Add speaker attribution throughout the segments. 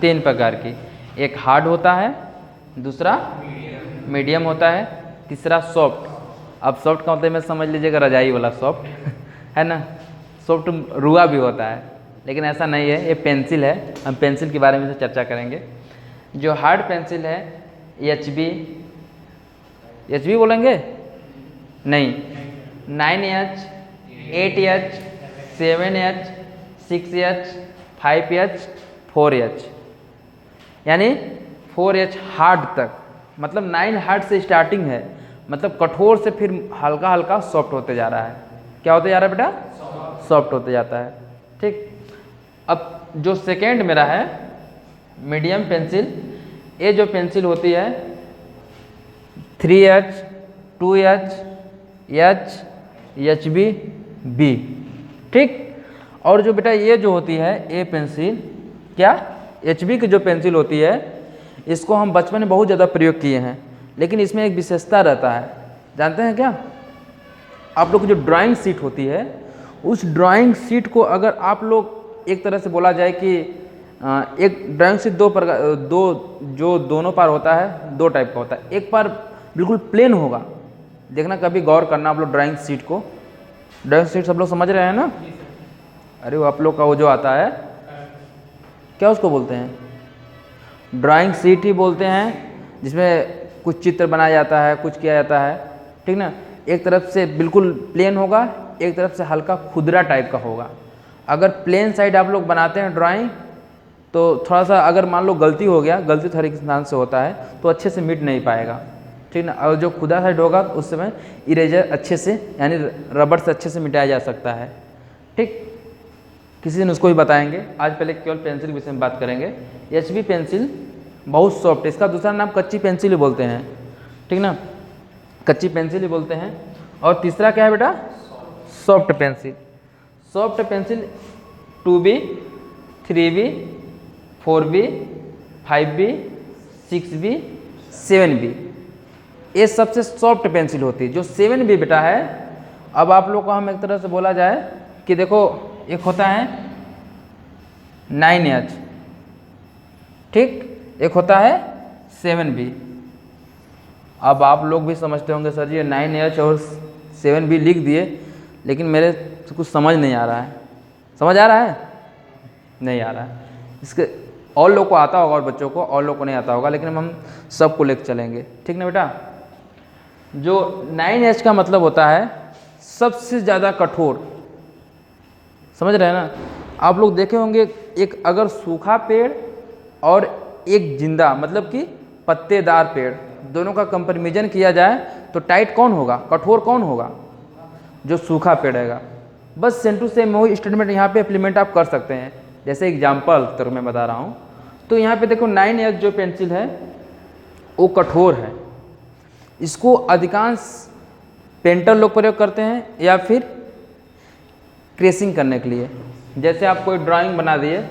Speaker 1: 3 प्रकार की, एक हार्ड होता है, दूसरा मीडियम होता है, तीसरा सॉफ्ट। अब सॉफ्ट का मतलब में समझ लीजिएगा रजाई वाला सॉफ्ट है ना। सॉफ्ट रुआ भी होता है, लेकिन ऐसा नहीं है, ये पेंसिल है। हम पेंसिल के बारे में से चर्चा करेंगे। जो हार्ड पेंसिल है एच बी बोलेंगे नहीं, 9H, 8H, 7H, 6H, 5H, 4H, यानी 4H हार्ड तक, मतलब 9 हार्ड से स्टार्टिंग है, मतलब कठोर से फिर हल्का हल्का सॉफ्ट होते जा रहा है। क्या होते जा रहा है बेटा? सॉफ्ट होते जाता है। ठीक, अब जो सेकेंड मेरा है मीडियम पेंसिल, ये जो पेंसिल होती है 3H, 2H, H, HB, B। ठीक, और जो बेटा ये जो होती है ये पेंसिल, क्या HB की जो पेंसिल होती है, इसको हम बचपन में बहुत ज़्यादा प्रयोग किए हैं, लेकिन इसमें एक विशेषता रहता है, जानते हैं क्या? आप लोग की जो ड्राइंग शीट होती है, उस ड्राइंग शीट को अगर आप लोग एक तरह से बोला जाए कि एक ड्राइंग शीट जो दोनों पार होता है, 2 टाइप का होता है। एक पार बिल्कुल प्लेन होगा, देखना कभी गौर करना आप लोग ड्राइंग शीट को। ड्राइंग शीट सब लोग समझ रहे हैं ना? अरे वो आप लोग का वो जो आता है, क्या उसको बोलते हैं? ड्राइंग शीट ही बोलते हैं, जिसमें कुछ चित्र बनाया जाता है, कुछ किया जाता है। ठीक ना, एक तरफ से बिल्कुल प्लेन होगा, एक तरफ से हल्का खुदरा टाइप का होगा। अगर प्लेन साइड आप लोग बनाते हैं ड्राइंग, तो थोड़ा सा अगर मान लो गलती हो गया, गलती थोड़ी स्थान से होता है, तो अच्छे से मिट नहीं पाएगा। ठीक ना, और जो खुदा साइड होगा उस समय इरेजर अच्छे से, यानी रबड़ से अच्छे से मिटाया जा सकता है। ठीक, किसी दिन उसको भी बताएंगे। आज पहले केवल पेंसिल के विषय में बात करेंगे। HB पेंसिल बहुत सॉफ्ट, इसका दूसरा नाम कच्ची पेंसिल ही बोलते हैं। ठीक ना, कच्ची पेंसिल ही बोलते हैं। और तीसरा क्या है बेटा? Soft pencil. Soft pencil 2B, 3B, 4B, 5B, 6B, 7B, ये सबसे सॉफ्ट पेंसिल होती है। जो 7B बेटा है, अब आप लोग को हम एक तरह से बोला जाए कि देखो, एक होता है 9H, ठीक, एक होता है 7B। अब आप लोग भी समझते होंगे सर जी ये 9H और 7B लिख दिए, लेकिन मेरे से कुछ समझ नहीं आ रहा है। समझ आ रहा है? नहीं आ रहा है। इसके और लोग को आता होगा और बच्चों को, और लोग को नहीं आता होगा, लेकिन हम सबको लेकर चलेंगे। ठीक ना बेटा? जो 9H का मतलब होता है सबसे ज़्यादा कठोर, समझ रहे हैं ना? आप लोग देखे होंगे, एक अगर सूखा पेड़ और एक जिंदा, मतलब कि पत्तेदार पेड़, दोनों का कंपैरिजन किया जाए तो टाइट कौन होगा, कठोर कौन होगा? जो सूखा पेड़ रहेगा। बस सेम टू सेम वही स्टेटमेंट यहाँ पे इम्प्लीमेंट आप कर सकते हैं। जैसे एग्जाम्पल तो मैं बता रहा हूँ, तो यहाँ पे देखो 9H जो पेंसिल है वो कठोर है। इसको अधिकांश पेंटर लोग प्रयोग करते हैं, या फिर क्रेसिंग करने के लिए। जैसे आप कोई ड्राइंग बना दिए,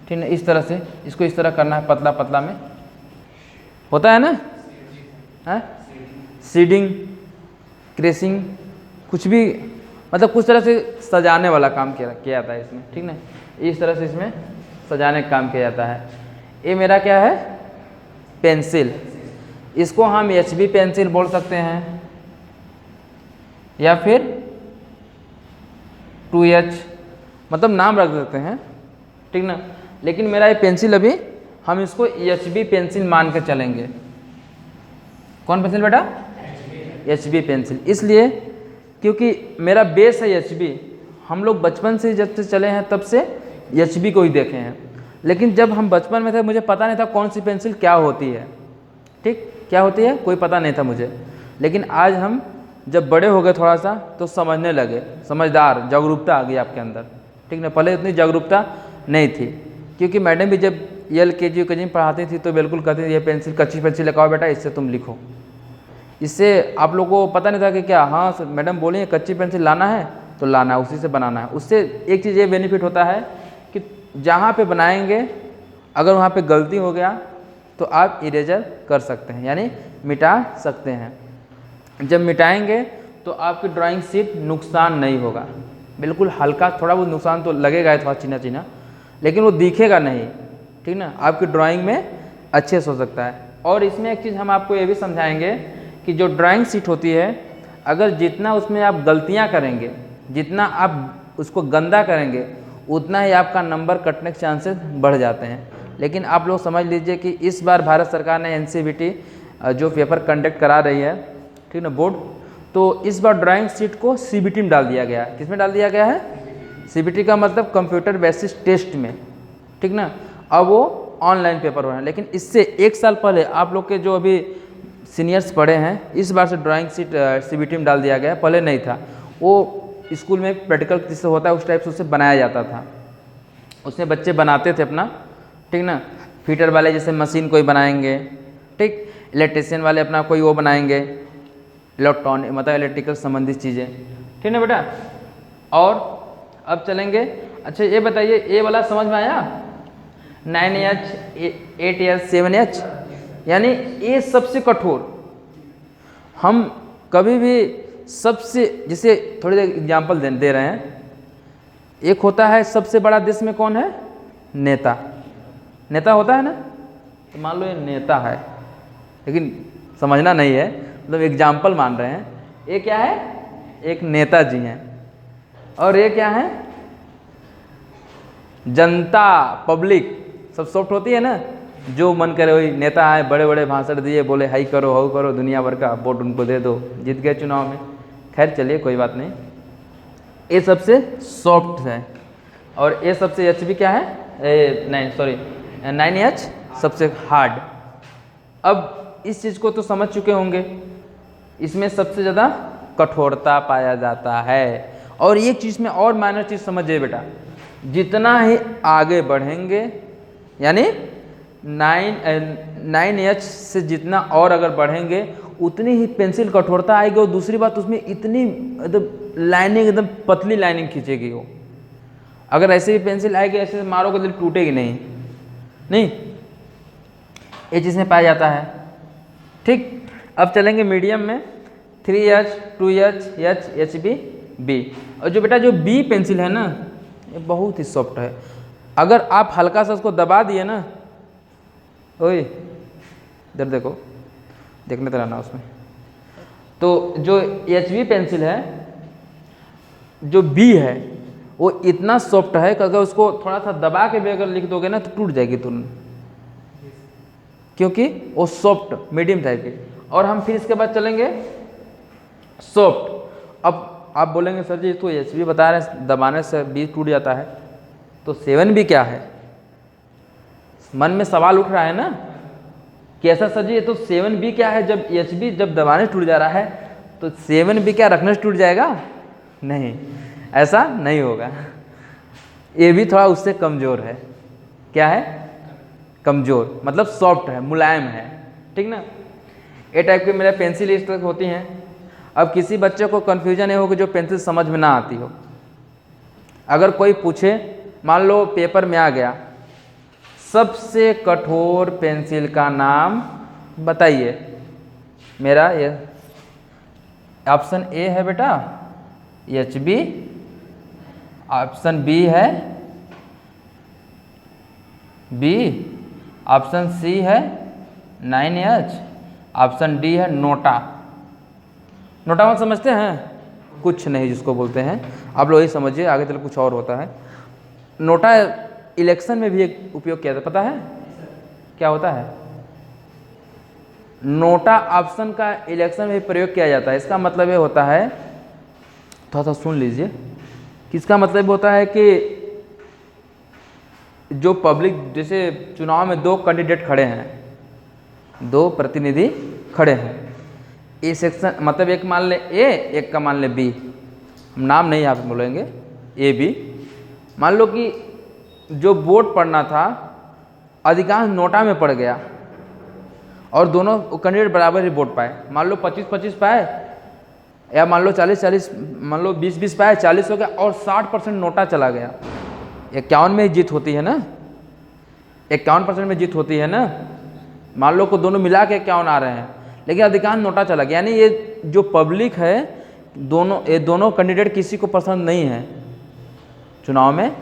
Speaker 1: ठीक है, इस तरह से इसको इस तरह करना है, पतला पतला में होता है ना, है सीडिंग, क्रेसिंग, कुछ भी, मतलब कुछ तरह से सजाने वाला काम किया जाता है इसमें। ठीक ना, इस तरह से इसमें सजाने का काम किया जाता है। ये मेरा क्या है? पेंसिल। इसको हम HB पेंसिल बोल सकते हैं, या फिर 2H, मतलब नाम रख देते हैं। ठीक ना, लेकिन मेरा ये पेंसिल अभी हम इसको HB पेंसिल मान के चलेंगे। कौन पेंसिल बेटा? HB pencil. इसलिए क्योंकि मेरा बेस है HB, हम लोग बचपन से जब से चले हैं तब से HB को ही देखे हैं। लेकिन जब हम बचपन में थे मुझे पता नहीं था कौन सी पेंसिल क्या होती है। ठीक, क्या होती है कोई पता नहीं था मुझे, लेकिन आज हम जब बड़े हो गए थोड़ा सा तो समझने लगे, समझदार, जागरूकता आ गई आपके अंदर। ठीक ना, पहले इतनी जागरूकता नहीं थी, क्योंकि मैडम भी जब LKG UKG में पढ़ाती थी तो बिल्कुल कहती थी ये पेंसिल, कच्ची पेंसिल लगाओ बेटा, इससे तुम लिखो। इससे आप लोगों को पता नहीं था कि क्या, हाँ मैडम बोली कच्ची पेंसिल लाना है तो लाना है, उसी से बनाना है। उससे एक चीज़ ये बेनिफिट होता है कि जहाँ पे बनाएंगे अगर वहाँ पे गलती हो गया तो आप इरेजर कर सकते हैं, यानी मिटा सकते हैं। जब मिटाएंगे तो आपकी ड्राइंग शीट नुकसान नहीं होगा, बिल्कुल हल्का, थोड़ा बहुत नुकसान तो लगेगा थोड़ा चीना चीना, लेकिन वो दिखेगा नहीं। ठीक ठीक ना, आपकी ड्राइंग में अच्छे से हो सकता है। और इसमें एक चीज़ हम आपको ये भी समझाएंगे कि जो ड्राइंग शीट होती है, अगर जितना उसमें आप गलतियाँ करेंगे, जितना आप उसको गंदा करेंगे, उतना ही आपका नंबर कटने के चांसेस बढ़ जाते हैं। लेकिन आप लोग समझ लीजिए कि इस बार भारत सरकार ने NCVT जो पेपर कंडक्ट करा रही है, ठीक ना, बोर्ड, तो इस बार ड्राइंग शीट को CBT में डाल दिया गया है। किस में डाल दिया गया है? CBT का मतलब कंप्यूटर बेसिस टेस्ट में, ठीक ना। अब वो ऑनलाइन पेपर हो रहे हैं, लेकिन इससे एक साल पहले आप लोग के जो अभी सीनियर्स पढ़े हैं, इस बार से ड्राइंग शीट CBT में डाल दिया गया है। पहले नहीं था, वो स्कूल में प्रैक्टिकल जिससे होता है उस टाइप से उसे बनाया जाता था, उसमें बच्चे बनाते थे अपना, ठीक ना। फिटर वाले जैसे मशीन कोई बनाएंगे, ठीक, इलेक्ट्रिशियन वाले अपना कोई वो बनाएंगे, इलेक्ट्रॉनिक मतलब इलेक्ट्रिकल संबंधित चीज़ें, ठीक ना बेटा। और अब चलेंगे, अच्छा ये बताइए, ये वाला समझ में आया? 9H 8H 7H, यानी ये सबसे कठोर। हम कभी भी सबसे, जैसे थोड़ी देर एग्जाम्पल दे रहे हैं, एक होता है सबसे बड़ा देश में कौन है? नेता। नेता होता है ना, तो मान लो ये नेता है, लेकिन समझना नहीं है, मतलब एग्जाम्पल मान रहे हैं। ये क्या है? एक नेताजी हैं। और ये क्या है? जनता, पब्लिक, सब सॉफ्ट होती है ना, जो मन करे वही। नेता आए, बड़े बड़े भाषण दिए, बोले हाई करो हाउ करो, दुनिया भर का वोट उनको दे दो, जीत गए चुनाव में। खैर चलिए कोई बात नहीं, ये सबसे सॉफ्ट है। और ये सबसे HB क्या है? 9H सबसे हार्ड। अब इस चीज़ को तो समझ चुके होंगे, इसमें सबसे ज़्यादा कठोरता पाया जाता है। और एक चीज़ में और माइनर चीज़ समझिए बेटा, जितना ही आगे बढ़ेंगे, यानी 9H से जितना और अगर बढ़ेंगे, उतनी ही पेंसिल कठोरता आएगी। और दूसरी बात, उसमें इतनी एकदम लाइनिंग, एकदम पतली लाइनिंग खींचेगी वो। अगर ऐसे ही पेंसिल आएगी, ऐसे मारोगे तो टूटेगी नहीं, ये चीज़ में पाया जाता है, ठीक। अब चलेंगे मीडियम में, 3H 2H H HB B। और जो बेटा जो B पेंसिल है ना, ये बहुत ही सॉफ्ट है। अगर आप हल्का सा उसको दबा दिए ना, ओए इधर देखो, देखने तो रहना उसमें, तो जो HB पेंसिल है, जो B है, वो इतना सॉफ्ट है कि अगर उसको थोड़ा सा दबा के भी अगर लिख दोगे ना, तो टूट जाएगी तुरंत, क्योंकि वो सॉफ्ट मीडियम टाइप की। और हम फिर इसके बाद चलेंगे सॉफ्ट। अब आप बोलेंगे सर जी तो HB बता रहे हैं दबाने से B टूट जाता है, तो 7B क्या है? मन में सवाल उठ रहा है ना, कैसा सर जी, ये तो 7B क्या है? जब HB जब दबाने से टूट जा रहा है, तो 7B क्या रखने से टूट जाएगा? नहीं, ऐसा नहीं होगा। ये भी थोड़ा उससे कमज़ोर है। क्या है? कमज़ोर, मतलब सॉफ्ट है, मुलायम है, ठीक ना। ये टाइप की मेरे पेंसिल इस तरह होती हैं। अब किसी बच्चे को कन्फ्यूजन ये हो कि जो पेंसिल समझ में ना आती हो, अगर कोई पूछे, मान लो पेपर में आ गया, सबसे कठोर पेंसिल का नाम बताइए, मेरा ये ऑप्शन A है बेटा HB, ऑप्शन B है B, ऑप्शन C है 9H, ऑप्शन D है नोटा। नोटा मतलब समझते हैं? कुछ नहीं जिसको बोलते हैं, आप लोग ही समझिए, आगे चल कुछ और होता है। नोटा इलेक्शन में भी एक उपयोग किया जाता, पता है क्या होता है? नोटा ऑप्शन का इलेक्शन में भी प्रयोग किया जाता है। इसका मतलब ये होता है, थोड़ा सा सुन लीजिए, कि इसका मतलब होता है कि जो पब्लिक, जैसे चुनाव में 2 कैंडिडेट खड़े हैं, 2 प्रतिनिधि खड़े हैं, ए सेक्शन मतलब एक मान ले A, एक का मान ले B, हम नाम नहीं यहाँ पे बोलेंगे, AB। मान लो कि जो वोट पड़ना था अधिकांश नोटा में पड़ गया, और दोनों कैंडिडेट बराबर ही वोट पाए। मान लो 25-25 पाए, या मान लो 40-40, मान लो 20-20 पाए, 40 हो गया, और 60% नोटा चला गया। 51 में जीत होती है ना, 51% में जीत होती है ना। मान लो को दोनों मिला के 51 आ रहे हैं, लेकिन अधिकांश नोटा चला गया। यानी ये जो पब्लिक है, ये दोनों कैंडिडेट किसी को पसंद नहीं है चुनाव में,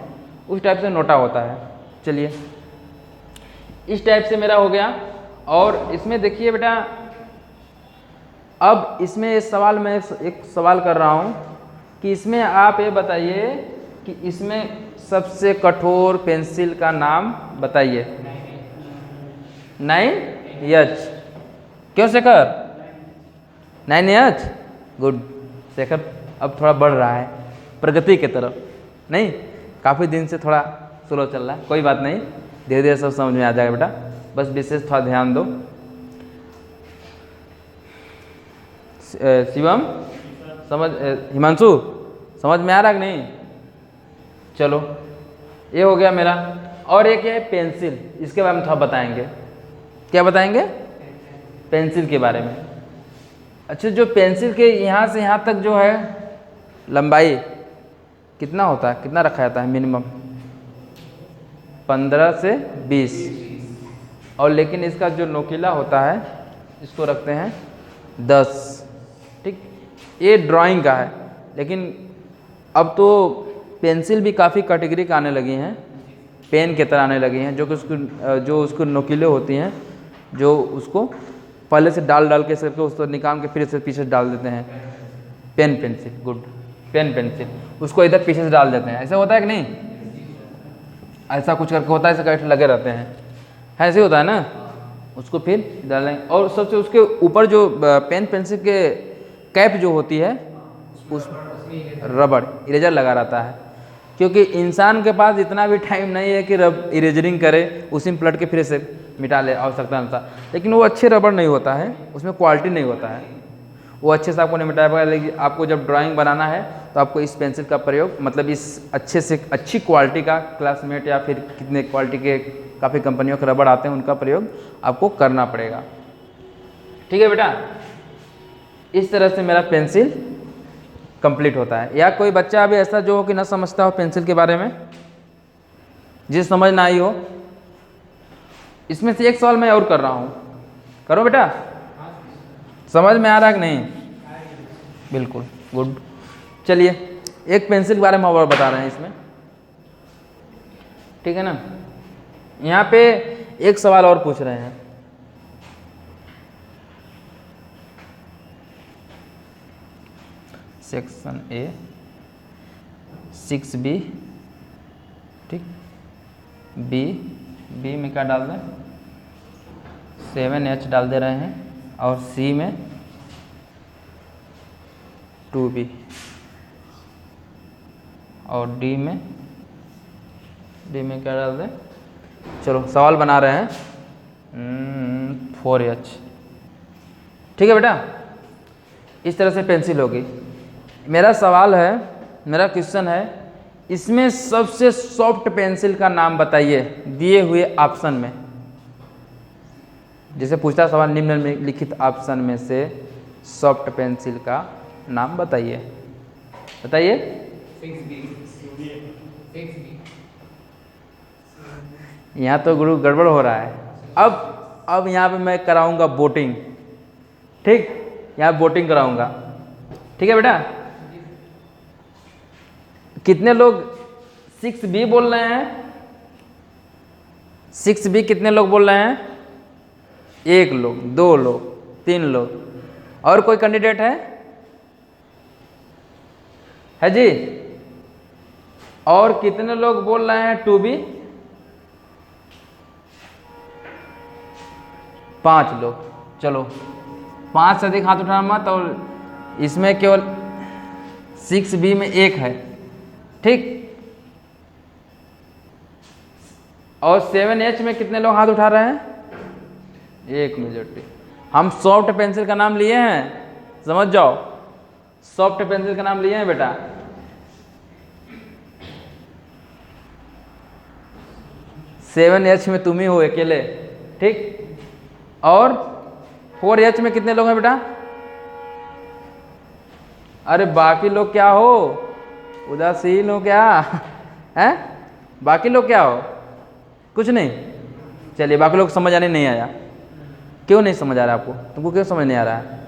Speaker 1: उस टाइप से नोटा होता है। चलिए इस टाइप से मेरा हो गया। और इसमें देखिए बेटा, अब इसमें इस सवाल में एक सवाल कर रहा हूँ कि इसमें आप ये बताइए कि इसमें सबसे कठोर पेंसिल का नाम बताइए। 9H। क्यों शेखर? 9H। गुड शेखर, अब थोड़ा बढ़ रहा है प्रगति की तरफ। नहीं, काफ़ी दिन से थोड़ा स्लो चल रहा है, कोई बात नहीं, धीरे धीरे सब समझ में आ जाएगा बेटा, बस विशेष थोड़ा ध्यान दो। शिवम समझ, हिमांशु समझ में आ रहा कि नहीं? चलो ये हो गया मेरा। और एक है पेंसिल, इसके बारे में थोड़ा बताएंगे। क्या बताएंगे? पेंसिल के बारे में। अच्छा, जो पेंसिल के यहाँ से यहाँ तक जो है लंबाई कितना होता है, कितना रखा जाता है? मिनिमम 15 से 20। और लेकिन इसका जो नोकीला होता है इसको रखते हैं 10। ठीक, ये ड्राइंग का है। लेकिन अब तो पेंसिल भी काफ़ी कैटेगरी का आने लगी हैं, पेन की तरह आने लगी हैं, जो उसको नोकीले होती हैं, जो उसको पहले से डाल के करके उसको निकाल के फिर से पीछे डाल देते हैं। Pen pencil, good, pen pencil, उसको इधर पीछे से डाल देते हैं। ऐसा होता है कि नहीं? ऐसा कुछ करके होता है, ऐसे कैसे लगे रहते हैं, ऐसे होता है ना, उसको फिर डालें। और सबसे उसके ऊपर जो पेन पेंसिल के कैप जो होती है उस रबड़ इरेजर लगा रहता है, क्योंकि इंसान के पास इतना भी टाइम नहीं है कि इरेजरिंग करे, उसी में पलट के फिर से मिटा ले आवश्यकता अनुसार। लेकिन वो अच्छे रबड़ नहीं होता है, उसमें क्वालिटी नहीं होता है, वो अच्छे से आपको नहीं मिटा पाएगा। लेकिन आपको जब ड्राइंग बनाना है तो आपको इस पेंसिल का प्रयोग, मतलब इस अच्छे से अच्छी क्वालिटी का क्लासमेट या फिर कितने क्वालिटी के काफ़ी कंपनियों के रबड़ आते हैं, उनका प्रयोग आपको करना पड़ेगा। ठीक है बेटा, इस तरह से मेरा पेंसिल कंप्लीट होता है। या कोई बच्चा अभी ऐसा जो हो कि ना समझता हो पेंसिल के बारे में, जिसे समझ ना आई हो, इसमें से एक सवाल मैं और कर रहा हूँ, करो बेटा। समझ में आ रहा है कि नहीं? बिल्कुल, गुड। चलिए एक पेंसिल के बारे में और बता रहे हैं इसमें, ठीक है ना। यहाँ पे एक सवाल और पूछ रहे हैं, सेक्शन ए 6B, ठीक, बी में क्या डाल दें? 7H डाल दे रहे हैं, और सी में 2B, और डी में क्या डाल दें? चलो सवाल बना रहे हैं 4H। ठीक है बेटा, इस तरह से पेंसिल होगी। मेरा सवाल है, मेरा क्वेश्चन है, इसमें सबसे सॉफ्ट पेंसिल का नाम बताइए दिए हुए ऑप्शन में। जैसे पूछता सवाल, निम्नलिखित ऑप्शन में से सॉफ्ट पेंसिल का नाम बताइए। बताइए।
Speaker 2: 6B।
Speaker 1: यहाँ तो गुरु गड़बड़ हो रहा है। अब यहाँ पे मैं कराऊंगा वोटिंग, ठीक, यहाँ वोटिंग कराऊंगा, ठीक है बेटा। कितने लोग 6B बोल रहे हैं? 6B कितने लोग बोल रहे हैं? 1 लोग, 2 लोग, 3 लोग। और कोई कैंडिडेट है जी? और कितने लोग बोल रहे हैं 2B? 5 लोग। चलो 5 से अधिक हाथ उठाना मत। और इसमें केवल 6B में 1 है, ठीक। और 7H में कितने लोग हाथ उठा रहे हैं? 1 मेजॉरिटी। हम सॉफ्ट पेंसिल का नाम लिए हैं, समझ जाओ, सॉफ्ट पेंसिल का नाम लिए हैं बेटा। सेवन एच में तुम ही हो अकेले, ठीक। और 4H में कितने लोग हैं बेटा? अरे बाकी लोग क्या हो, उदासीन हो क्या? हैं? बाकी लोग क्या हो? कुछ नहीं। चलिए, बाकी लोग समझ आने नहीं आया। क्यों नहीं समझ आ रहा आपको? तुमको क्यों समझ नहीं आ रहा है?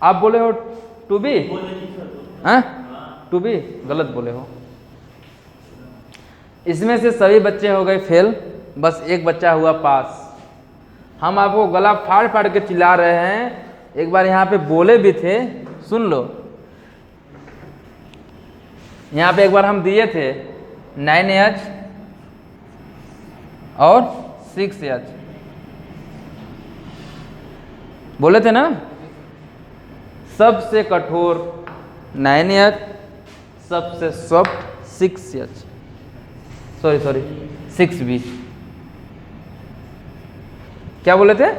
Speaker 1: आप बोले हो 2B? हैं? 2B गलत बोले हो। इसमें से सभी बच्चे हो गए फेल, बस एक बच्चा हुआ पास। हम आपको गला फाड़ फाड़ के चिल्ला रहे हैं, एक बार यहाँ पे बोले भी थे, सुन लो। यहाँ पे एक बार हम दिए थे 9H और 6H, बोले थे ना, सबसे कठोर 9H, सबसे सॉफ्ट 6H, सॉरी 6B। क्या बोले थे?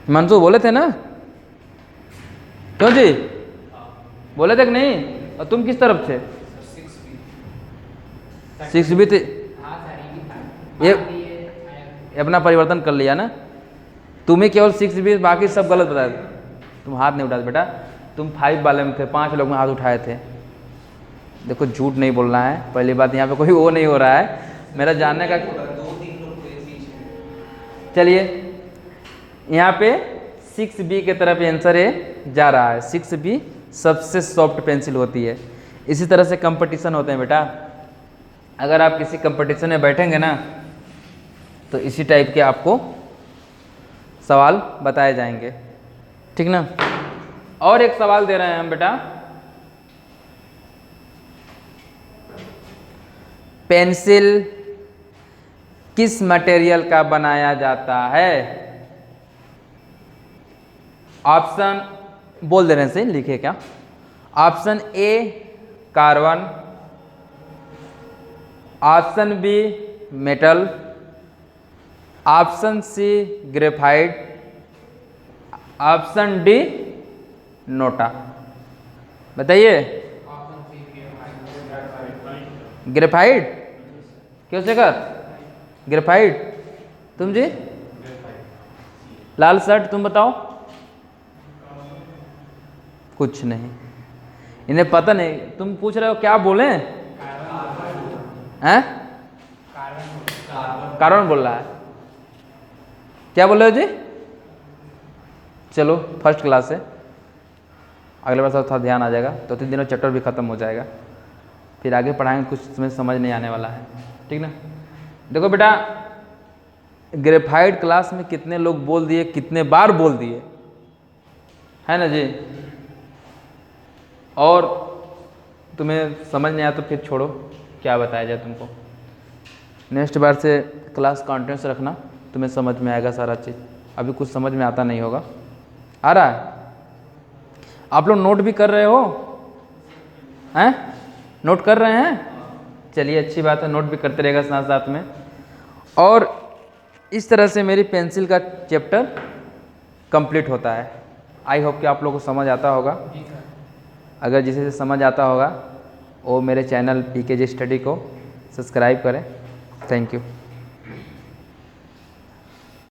Speaker 1: मंसू बोले थे ना, क्यों जी बोले थे कि नहीं? और तुम किस तरफ थे? 6B थे। ये अपना परिवर्तन कर लिया ना, तुम्हें केवल 6B, बाकी सब गलत बताए। तुम हाथ नहीं उठाते बेटा, तुम 5 वाले में थे, 5 लोग में हाथ उठाए थे। देखो झूठ नहीं बोलना है, पहली बात यहाँ पे कोई वो नहीं हो रहा है मेरा जानने का। चलिए यहाँ पे 6B के तरफ आंसर है जा रहा है। 6B सबसे सॉफ्ट पेंसिल होती है। इसी तरह से कंपटीशन होते हैं बेटा, अगर आप किसी कंपटीशन में बैठेंगे ना तो इसी टाइप के आपको सवाल बताए जाएंगे, ठीक ना। और एक सवाल दे रहे हैं हम बेटा, पेंसिल किस मटेरियल का बनाया जाता है? ऑप्शन बोल दे रहे हैं, से लिखे क्या? Option A carbon, option B metal, option C graphite, option D NOTA. बताइए। ग्रेफाइट क्यों शेखर? ग्रेफाइट। तुम जी? लाल शर्ट तुम बताओ। कुछ नहीं, इन्हें पता नहीं। तुम पूछ रहे हो क्या बोले हैं? कार्बन बोल रहा है। क्या बोल रहे हो जी? चलो फर्स्ट क्लास है, अगले बार थोड़ा ध्यान आ जाएगा, 2-3 दिनों चैप्टर भी खत्म हो जाएगा, फिर आगे पढ़ाएंगे, कुछ तुम्हें समझ नहीं आने वाला है, ठीक ना। देखो बेटा, ग्रेफाइट क्लास में कितने लोग बोल दिए, कितने बार बोल दिए, है ना जी। और तुम्हें समझ नहीं आया तो फिर छोड़ो, क्या बताया जाए तुमको। नेक्स्ट बार से क्लास कॉन्टेंट्स रखना, तुम्हें समझ में आएगा सारा चीज़। अभी कुछ समझ में आता नहीं होगा। आ रहा है? आप लोग नोट भी कर रहे हो? हैं? नोट कर रहे हैं? चलिए अच्छी बात है, नोट भी करते रहेगा साथ साथ में। और इस तरह से मेरी पेंसिल का चैप्टर कंप्लीट होता है। आई होप कि आप लोगों को समझ आता होगा। अगर जिसे समझ आता होगा वो मेरे चैनल PKG स्टडी को सब्सक्राइब करें। Thank you.